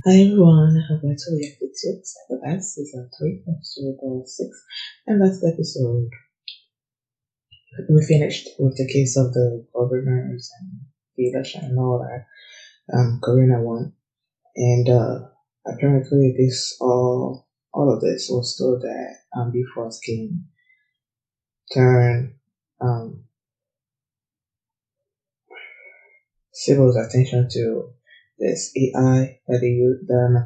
Hi everyone, welcome to Reacted to Psychopaths Season 3, Episode 6, and last episode we finished with the case of the governors and the election and all that. Karina won, and apparently this all of this was so that Bifrost can turn civil's attention to this AI that they used. The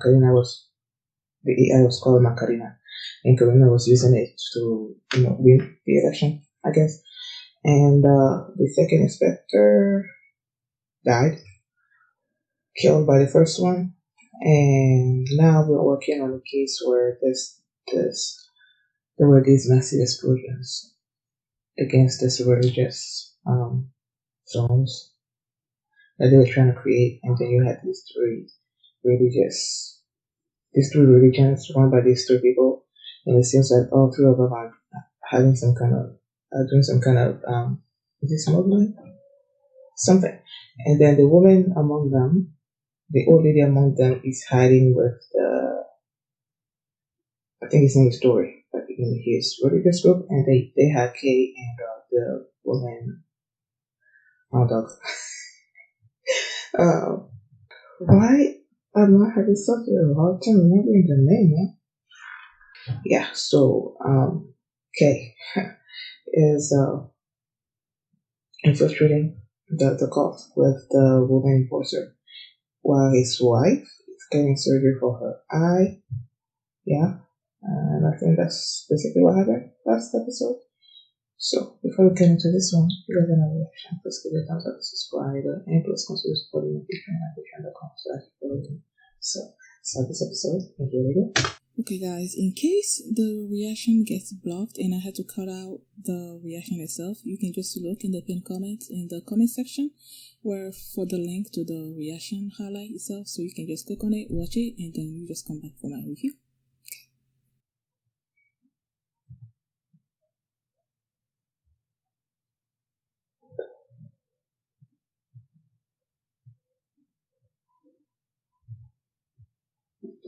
AI was called Macarena, and Karina was using it to win the election, I guess. And the second inspector died, killed by the first one. And now we're working on a case where this there were these massive explosions against this religious zones that they were trying to create, and then you had religious these three religions run by these three people, and it seems like all three of them are having some kind of doing some kind of is it smuggling something, and then the woman among them, the old lady among them, is hiding with the I think his name is Dory, but in his religious group, and they had Kay and the woman dog. uh, why am I having such a hard time remembering the name? Yeah, so Kay is infiltrating the cult with the woman enforcer, while his wife is getting surgery for her eye. Yeah, and I think that's basically what happened last episode. So before we get into this one, if you guys have a reaction, please give it a thumbs up, subscribe, and please consider supporting the Patreon at patreon.com so that you can. So start this episode, and here we go. Okay guys, in case the reaction gets blocked and I had to cut out the reaction itself, you can just look in the pinned comment in the comment section where for the link to the reaction highlight itself, so you can just click on it, watch it, and then you just come back for my review.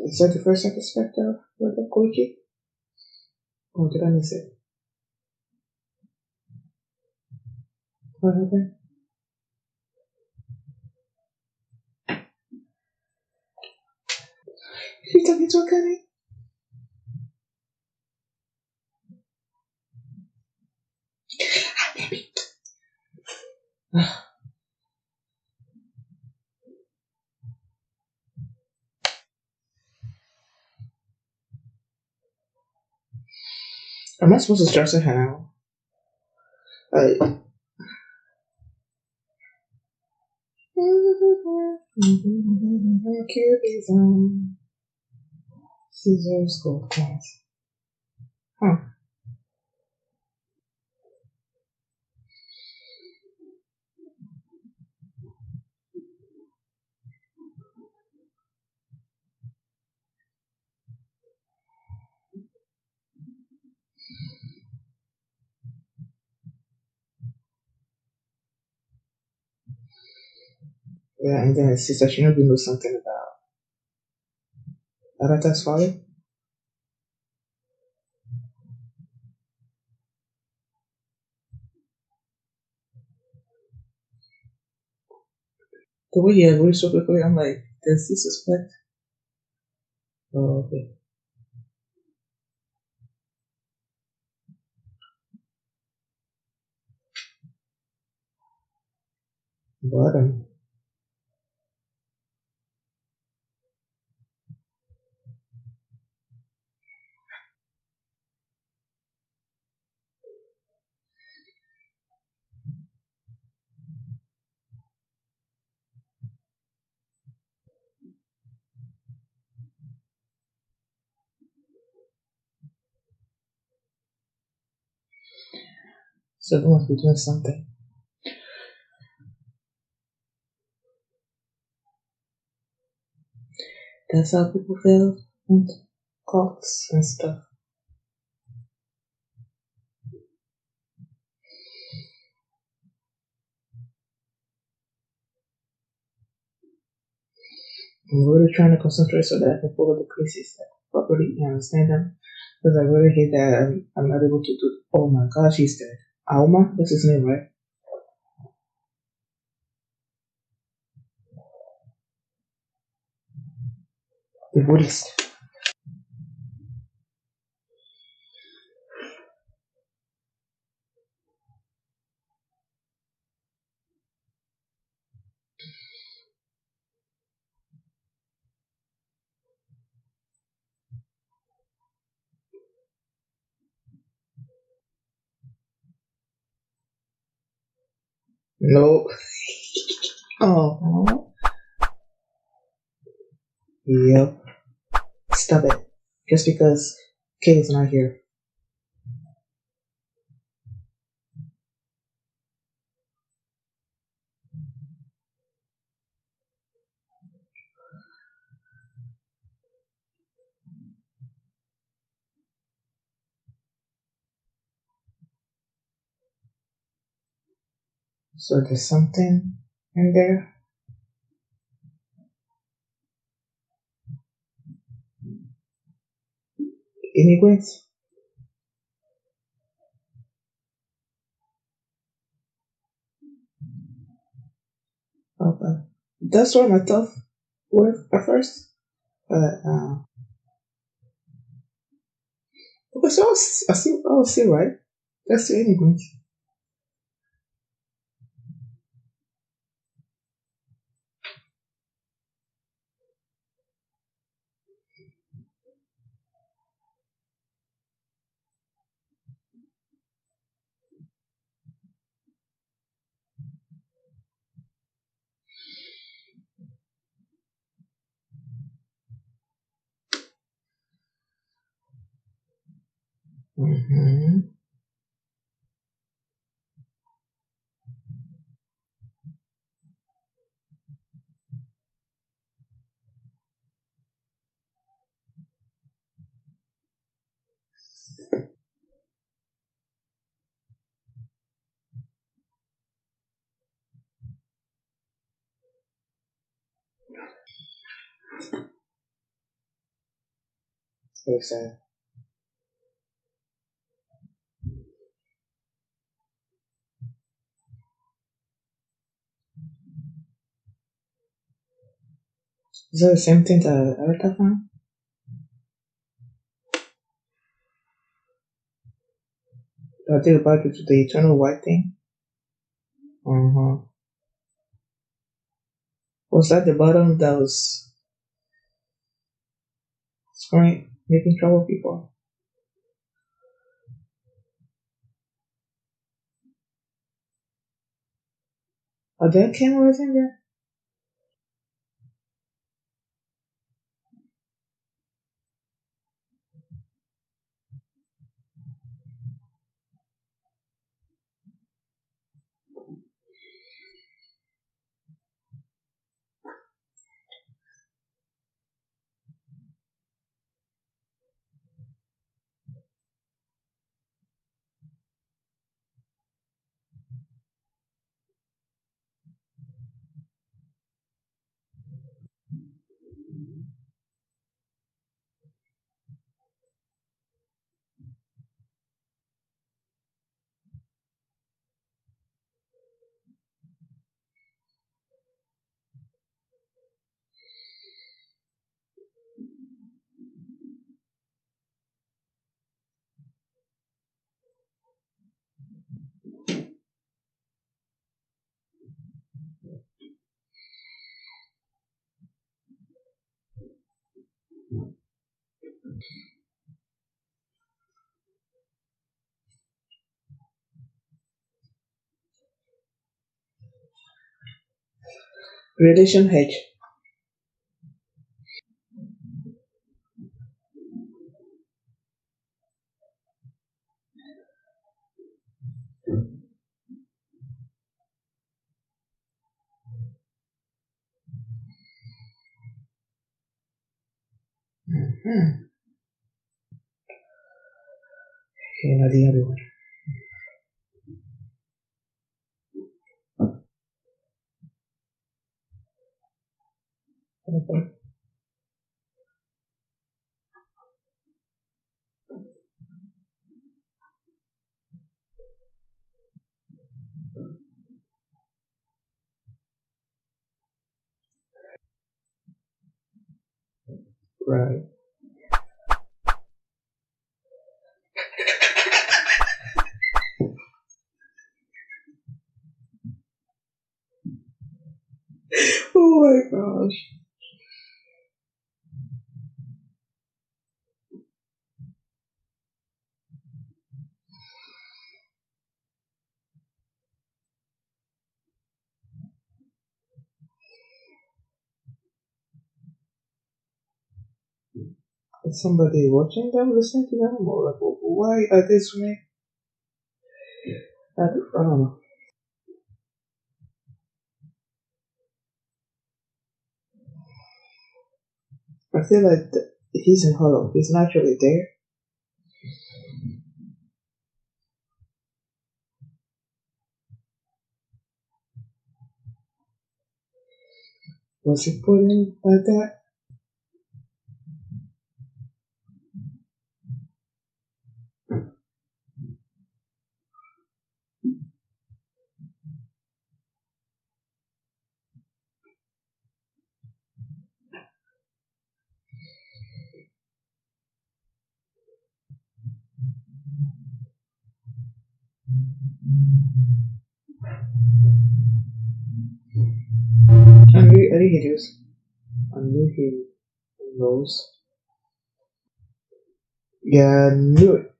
Is that the first aspect of what the Koichi? Or did I miss it? What happened? You talking to a Akane? Am I supposed to stress her now? Cubism. Scissors, gold coins. Huh. Yeah, and then his sister Shinobu knows something about Arata's father. The way he agrees so quickly, I'm like, does he suspect? Oh, okay. But so they must be doing something. That's how people feel in cults and stuff. I'm really trying to concentrate so that I can follow the quizzes properly and understand them. Because I really hate that I'm not able to do. Oh my gosh, he's dead. Alma, that's his name, right? The Buddhist. No. Oh. Yep. Stop it. Just because Kay is not here. So there's something in there. Immigrants. Okay. That's what I thought were at first. But because I was still right. That's the immigrants. Mm-hmm. So sad. Is that the same thing that Erica found? I did about it to the eternal white thing. Uh-huh. Was that the bottom that was screwing, making trouble people? Are there cameras in there? Radiation hedge. Hmm. Okay, now the other one. Okay. Right. Oh my gosh. Is somebody watching them, listening to them, or like, why are they swimming? I don't know. I feel like he's in Hollow. He's naturally there. Was he put in like that? I knew he knows. I knew he knows. Yeah, I knew it.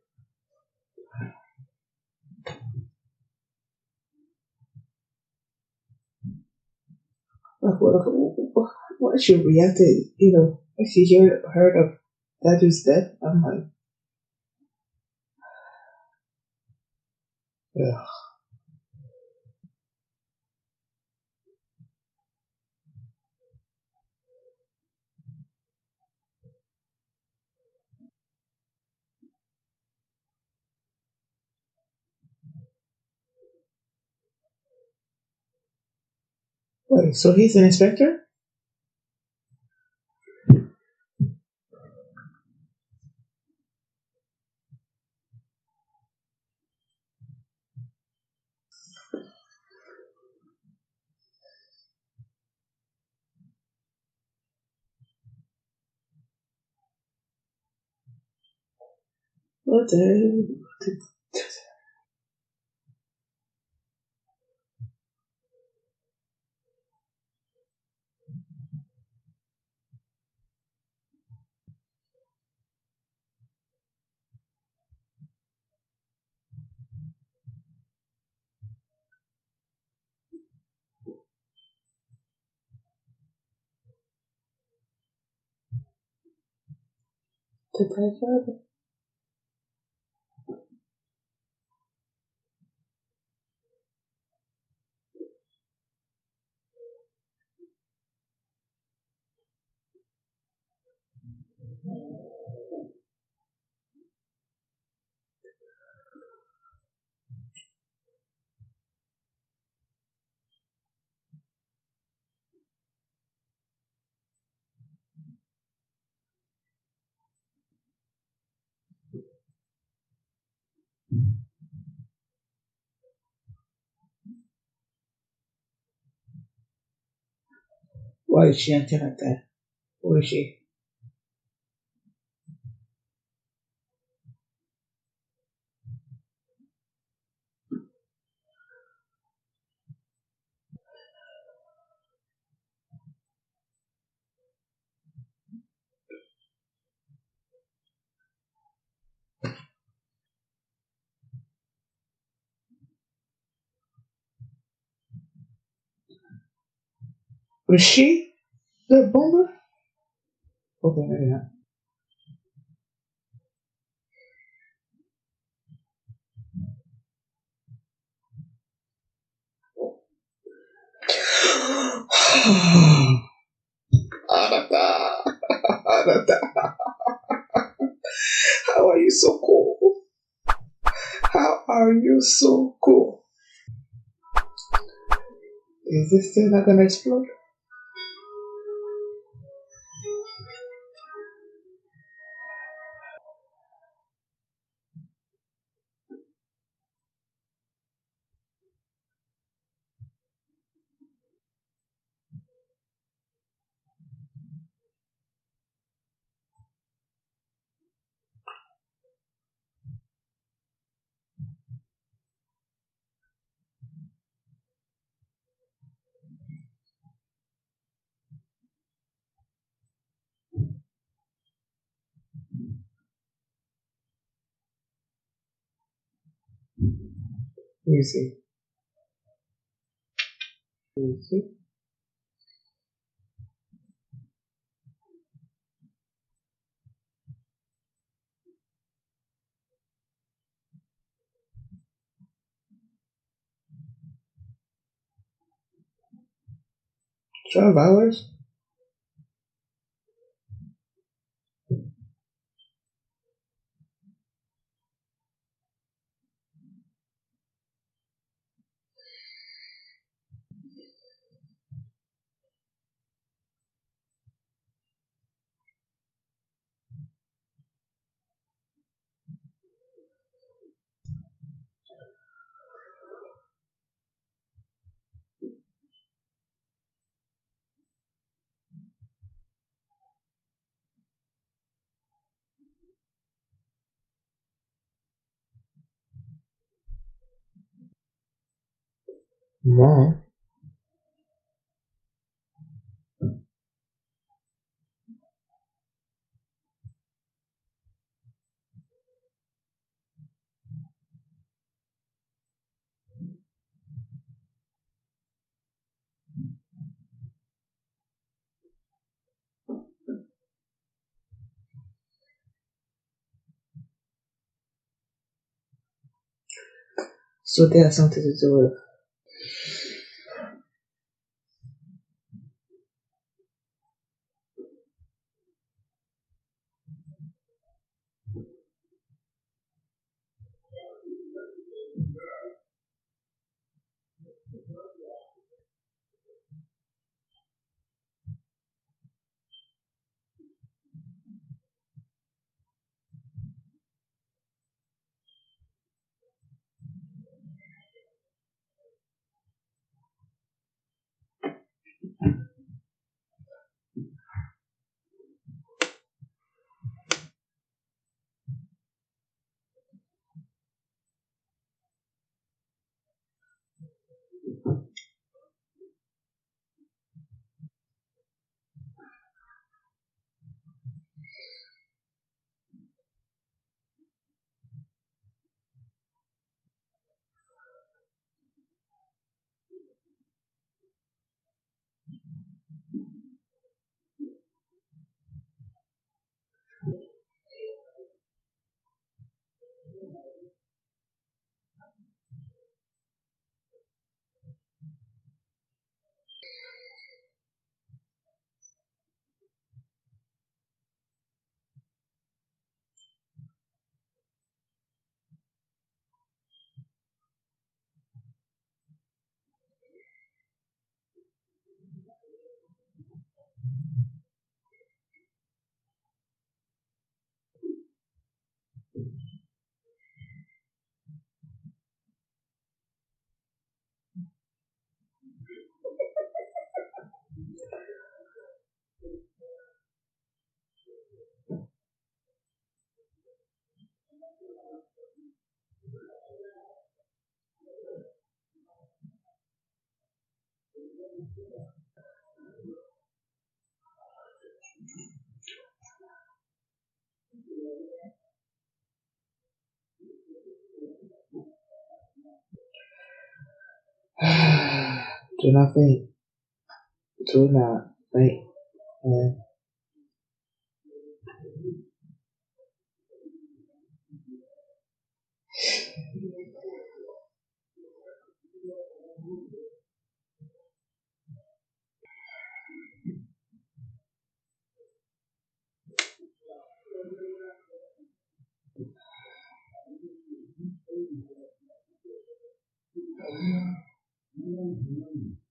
What she reacted, if she heard of that dude's death, I'm like, yeah. Wait, so he's an inspector? What the hell? The typewriter? Why is she acting like that? Who is she? Was she the bomber? Okay, maybe not. Anata, Anata, how are you so cool? How are you so cool? Is this still not gonna explode? Easy. Easy. $12? More? So there's something to do with. Do not faint. Do not faint. And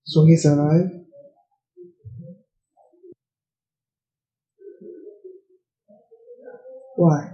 so he's alive? Why?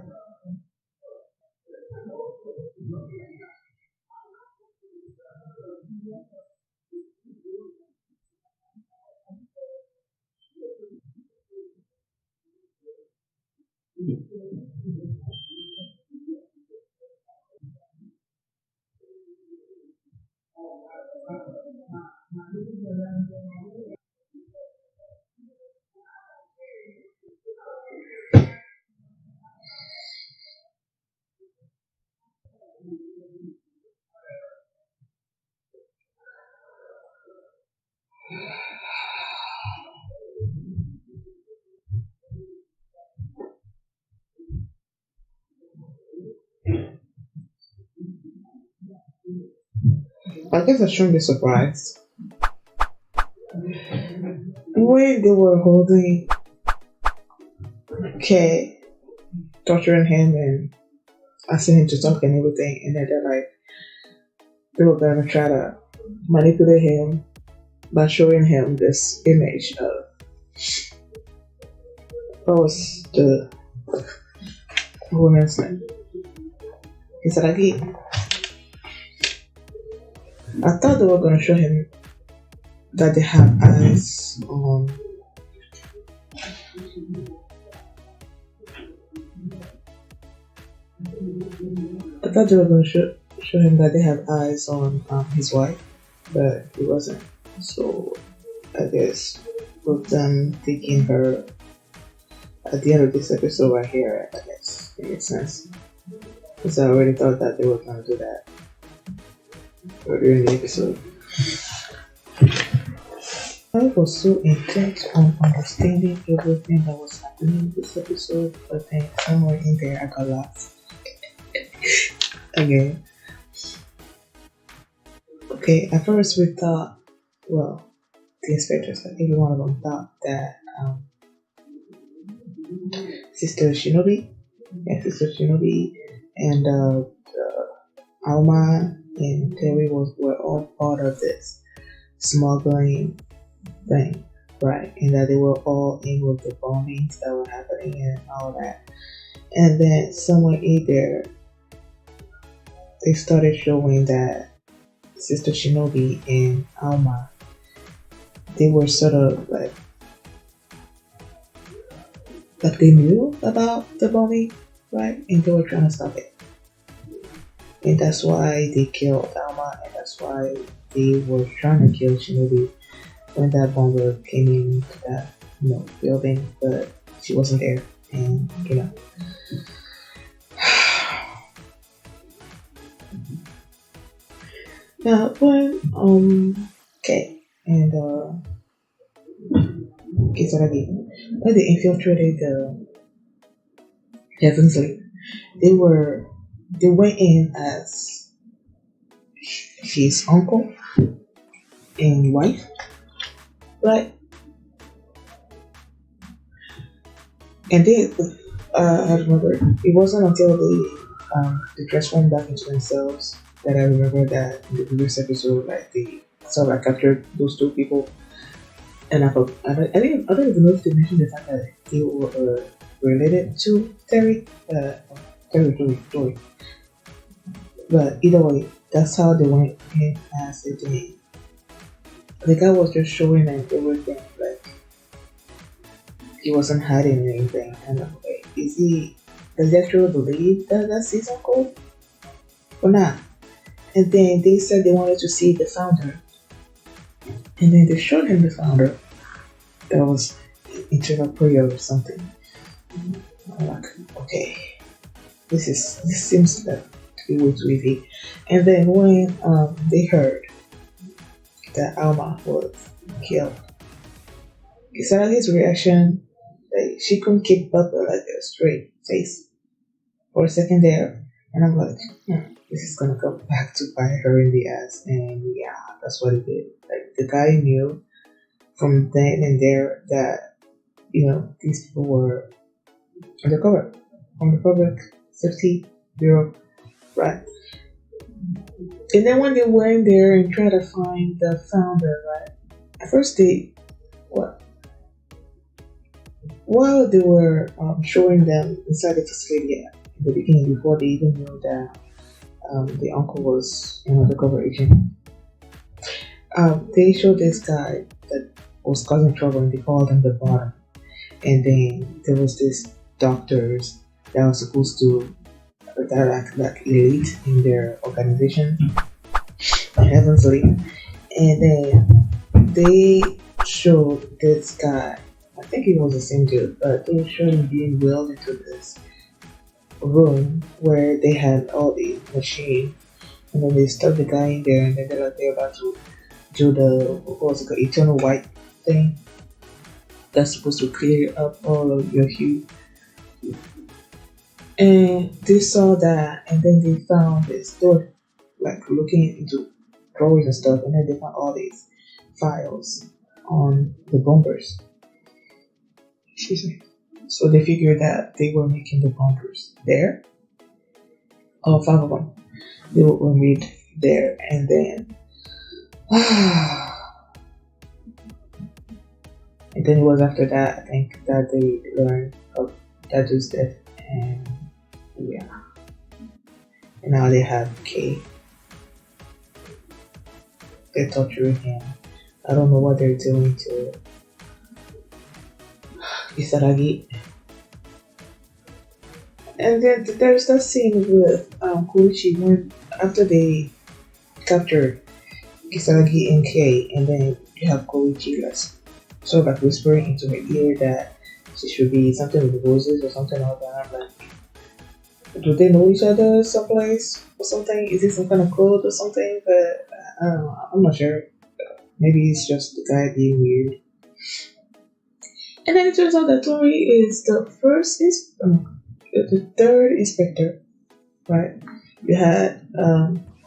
I guess I shouldn't be surprised when they were holding Kay, torturing him and asking him to talk and everything, and then they're like, they were gonna try to manipulate him by showing him this image of what was the woman's name? Kisaragi. I thought they were gonna show him that they have eyes on I thought they were gonna show him that they have eyes on his wife, but it wasn't. So I guess with them taking her at the end of this episode right here, I guess it makes sense. Because I already thought that they were gonna do that earlier in the episode. I was so intent on understanding everything that was happening in this episode, but then somewhere in there I got lost. Again. Okay, at first we thought, well, the inspectors, every one of them thought that Sister Shinobi and Alma and Terry were all part of this smuggling thing, right? And that they were all in with the bombings that were happening and all that. And then somewhere in there, they started showing that Sister Shinobi and Alma, they were sort of like they knew about the bombing, right? And they were trying to stop it. And that's why they killed Alma, and that's why they were trying to kill Shinobi when that bomber came into that, building, but she wasn't there, and Now when okay, and Kisaragi, when they infiltrated the Heaven's League, they went in as his uncle and wife, right? And they, I remember, it wasn't until they transformed back into themselves that I remember that in the previous episode, like they sort of captured those two people, and I don't even know if they mentioned the fact that they were related to Terry, Joey. But either way, that's how they went in as a team. The guy was just showing them everything, like he wasn't hiding anything. And I'm like, does he actually believe that that's his uncle or not? And then they said they wanted to see the founder, and then they showed him the founder. That was internal prayer or something. I'm like, okay, this seems like to be way too easy. And then when they heard that Alma was killed, Kisaragi's reaction, like she couldn't keep up like a straight face for a second there, and I'm like, this is gonna come back to bite her in the ass, and yeah, that's what it did. Like the guy knew from then and there that these people were undercover from the Public Safety Bureau, right? And then when they went there and tried to find the founder, right? At first while they were showing them inside the facility in the beginning, before they even knew that the uncle was an undercover agent, they showed this guy that was causing trouble, and they called him the bottom. And then there was this doctors that was supposed to like elite in their organization, Heaven's League. And then they showed this guy, I think it was the same dude, but they showed him being wheeled into this room where they had all the machine, and then they stuck the guy in there, and then they're about to do the what was it called, eternal white thing that's supposed to clear up all of your hue. And they saw that, and then they found this. They were like looking into drawers and stuff, and then they found all these files on the bumpers. Excuse me. So they figured that they were making the bumpers there. Oh, five of them. They were made there, and then, and then it was after that I think that they learned of that dude's death, and yeah, and now they have K. They're torturing him. I don't know what they're doing to Isaragi. And then there's that scene with Koichi when after they captured Kisaragi and Kei, and then you have Koichi like sort of like whispering into her ear that she should be something with roses or something like that. I'm like, do they know each other someplace or something? Is it some kind of code or something? But I don't know. I'm not sure. Maybe it's just the guy being weird. And then it turns out that Tori is the third inspector, right? You had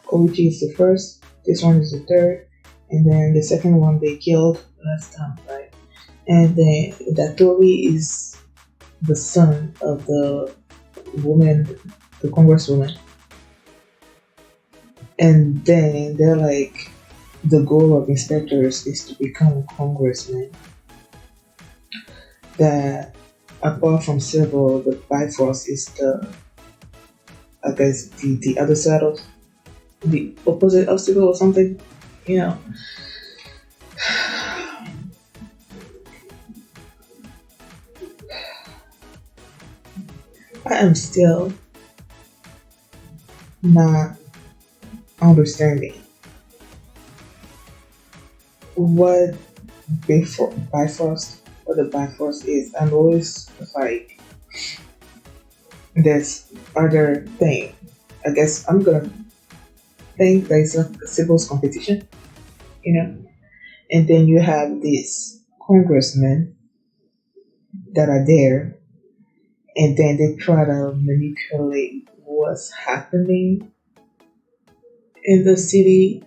Koichi is the first, this one is the third, and then the second one they killed last time, right? And then that Tori is the son of the woman, the congresswoman. And then they're like, the goal of inspectors is to become congressmen. That apart from civil, the Bifrost is I guess the other side of the opposite of civil or something, you know. I am still not understanding what Bifrost or the Bifrost is. I'm always like this other thing. I guess I'm gonna think that it's like a civils competition, you know. And then you have these congressmen that are there, and then they try to manipulate what's happening in the city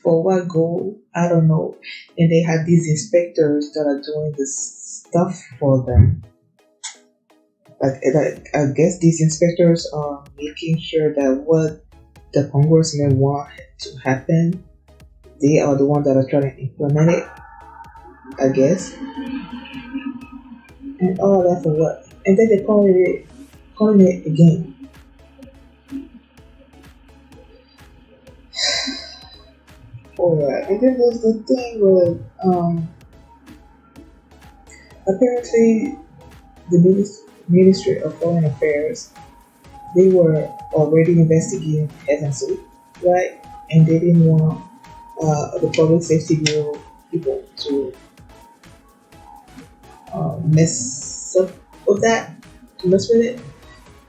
for what goal? I don't know. And they have these inspectors that are doing this stuff for them. I guess these inspectors are making sure that what the congressmen want to happen, they are the ones that are trying to implement it, I guess. And all that for what? And then they calling it a game. Alright, and then there's the thing with apparently the Ministry of Foreign Affairs, they were already investigating Hezensu, right? And they didn't want the Public Safety Bureau people to mess up with that, to mess with it.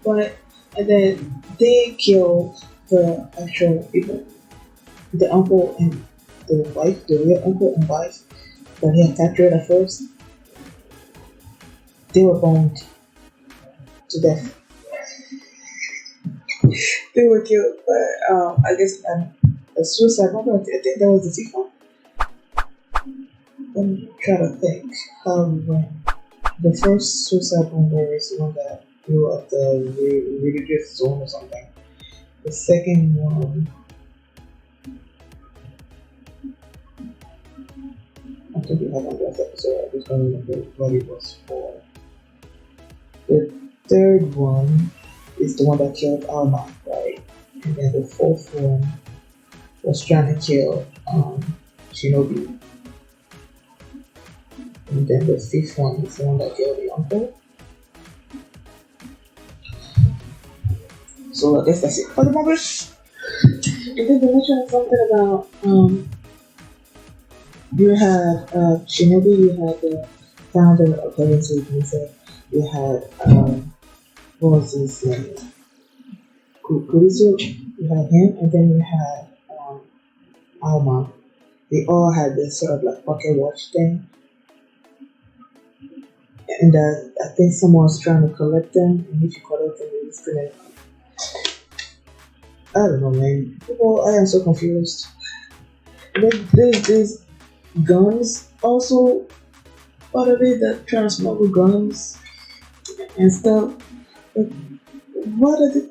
But and then they killed the actual people, the uncle and the wife, the real uncle and wife that he had captured at first. They were burned to death. They were killed, but I guess a suicide bomber. I think that was the fifth one. Let me try to think how we went. The first suicide bomber is the one that blew up the religious zone or something. The second one, I think we have on last episode. I just don't remember what it was for. The third one is the one that killed Alma, right? And then the fourth one was trying to kill Shinobi. And then the fifth one is the one that killed the uncle. So I guess that's it for the numbers. And then they mentioned something about you had Shinobi, you had the founder of Heaven's Music, you had what was his name? Kurisu, you had him, and then you had Alma. they all had this sort of like pocket watch thing, and I think someone was trying to collect them, and if you collect them, you're just gonna. I don't know, man. People, I am so confused. There's guns also part of it that trying to smuggle guns and stuff. Like, what are the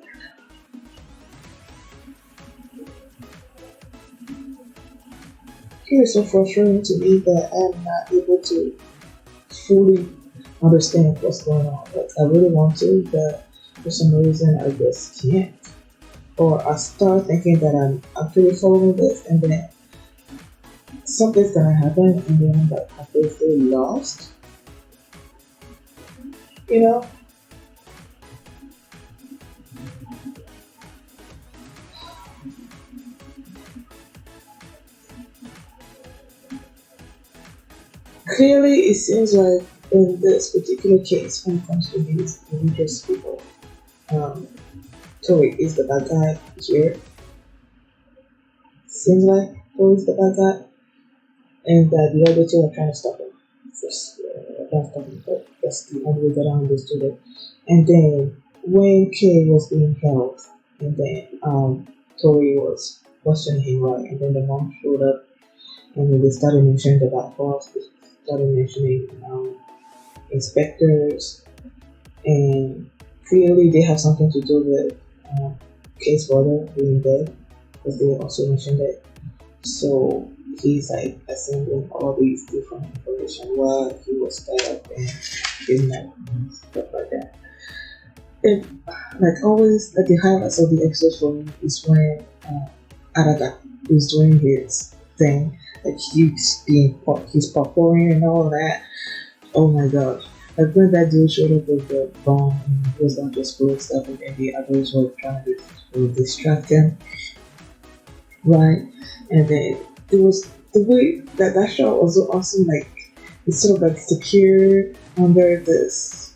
it is so frustrating to me that I'm not able to fully understand what's going on. Like I really want to, but for some reason I just can't. Or I start thinking that I'm actually following this, and then something's gonna happen, and then I'm like completely lost. You know? Clearly, it seems like in this particular case, when it comes to these religious people, um, Tori is the bad guy here. Seems like Tori is the bad guy, and that the other two are trying to stop him. Just trying to stop him, but that's the only way that I understood it. And then when Kay was being held, and then Tori was questioning him, right? And then the mom showed up, and then they started mentioning about boss. They started mentioning inspectors, and clearly they have something to do with Kay's brother being dead, because they also mentioned it. So he's like assembling all these different information while he was tied up and kidnapped and stuff like that. It like always like the highlights of the episode for me is when Arata is doing his thing, like he's performing and all that. Oh my god. Like when that dude showed up with the bomb and he was going to explode stuff, and then the others were trying to distract him, right? And then it was the way that shot was so awesome. Like it's sort of like secure under this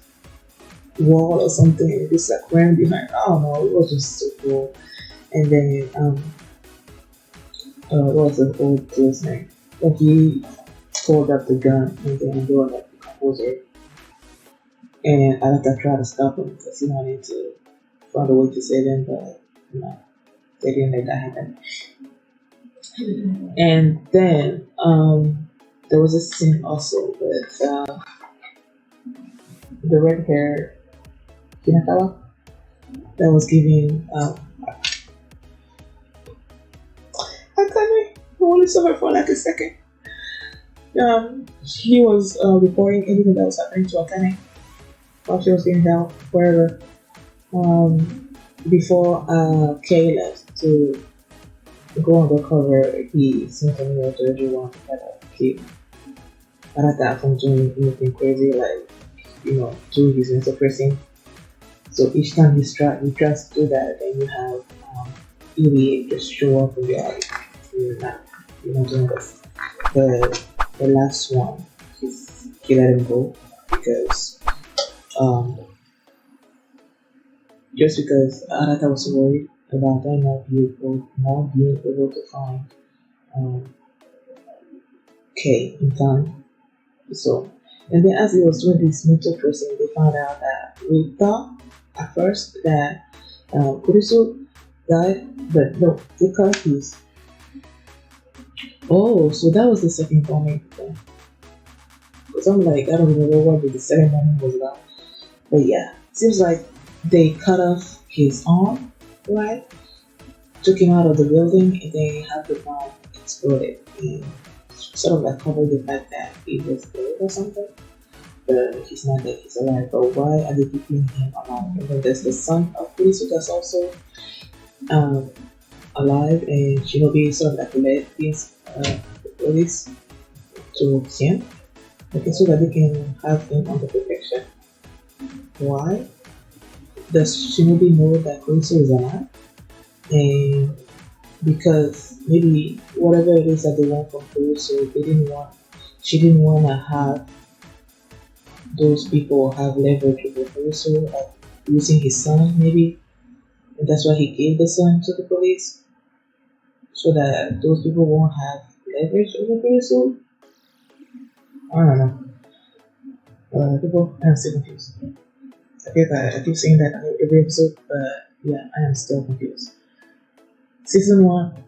wall or something. It's like ran behind. I don't know. It was just so cool. And then what was the old dude's name? Like he pulled up the gun, and then they were like the composer. And Arata tried to stop him because he wanted to find a way to save him, but they didn't let that happen. And then there was a scene also with the red hair Hinakawa that was giving I only saw her for like a second. He was reporting everything that was happening to Akane while she was being down wherever. Before Kay left to go undercover, he sent an email to everyone that keep Arata from doing anything crazy, like do his mental pressing. So each time he tries to do that, then you have Iri just show up and be like, you're not doing this. The last one, he let him go because just because Arata was worried about them not being able to find K in time. So, and then as he was doing this mental tracing, they found out that we thought at first that Kurisu died, but no, the car keys. Oh, so that was the second comment thing. Because I'm like, I don't remember what the second moment was about. But yeah, seems like they cut off his arm, right? Took him out of the building, and then had the bomb exploded. And sort of like covered the fact that he was dead or something. But he's not dead, he's alive. But why are they keeping him alive? And then there's the son of Kurisu that's also alive, and Shinobi sort of like led these police to him, okay, so that they can have him under protection. Why? Does Shinobi know that Kurisu is alive? And because maybe whatever it is that they want from Kurisu, she didn't want to have those people have leverage over Kurisu, like using his son maybe, and that's why he gave the son to the police, so that those people won't have leverage over Kurisu. I don't know. People, I'm still confused. I keep saying that every episode, but yeah, I am still confused. Season 1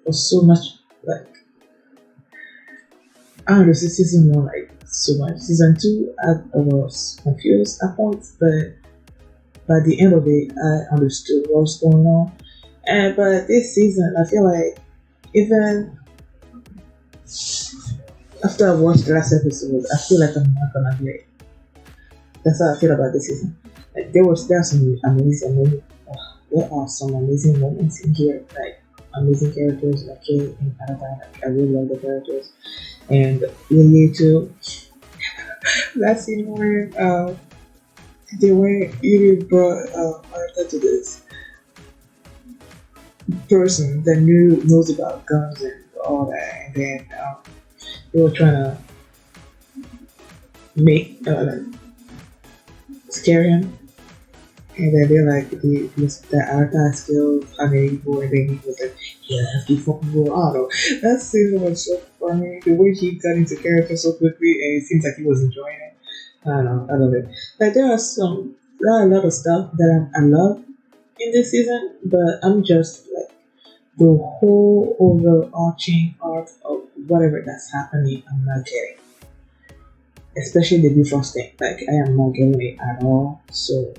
was so much like I understood season 1 like so much. Season 2 I was confused at points, but by the end of it I understood what was going on. And but this season I feel like even after I watched the last episode, I feel like I'm not gonna get it. That's how I feel about this season. Like there are some amazing moments. There are some amazing moments in here, like amazing characters like Kate and Anata. Like, I really love the characters, and Lily too. That scene where they went really brought Arthur to this person that knows about guns and all that, and then they were trying to make scare him. And then they're like, the Arthur skills how many people, and then he was like, yeah, 54 people. I don't know. That scene was so funny. The way he got into character so quickly, and it seems like he was enjoying it. I don't know. I love it. Like, there are a lot of stuff that I love in this season, but I'm just like, the whole overarching arc of whatever that's happening, I'm not getting. Especially the defrosting. Like, I am not getting it at all. So,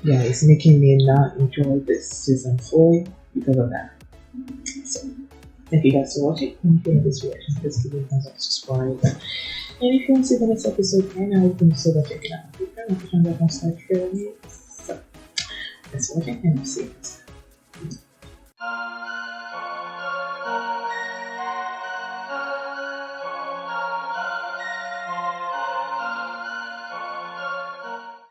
yeah, it's making me not enjoy this season fully because of that. So, thank you guys for watching. And if you like this reaction, please give it a thumbs up, subscribe. And if you want to see the next episode right now, you can consider checking out my channel. So, thanks for watching, and I'll see you next time.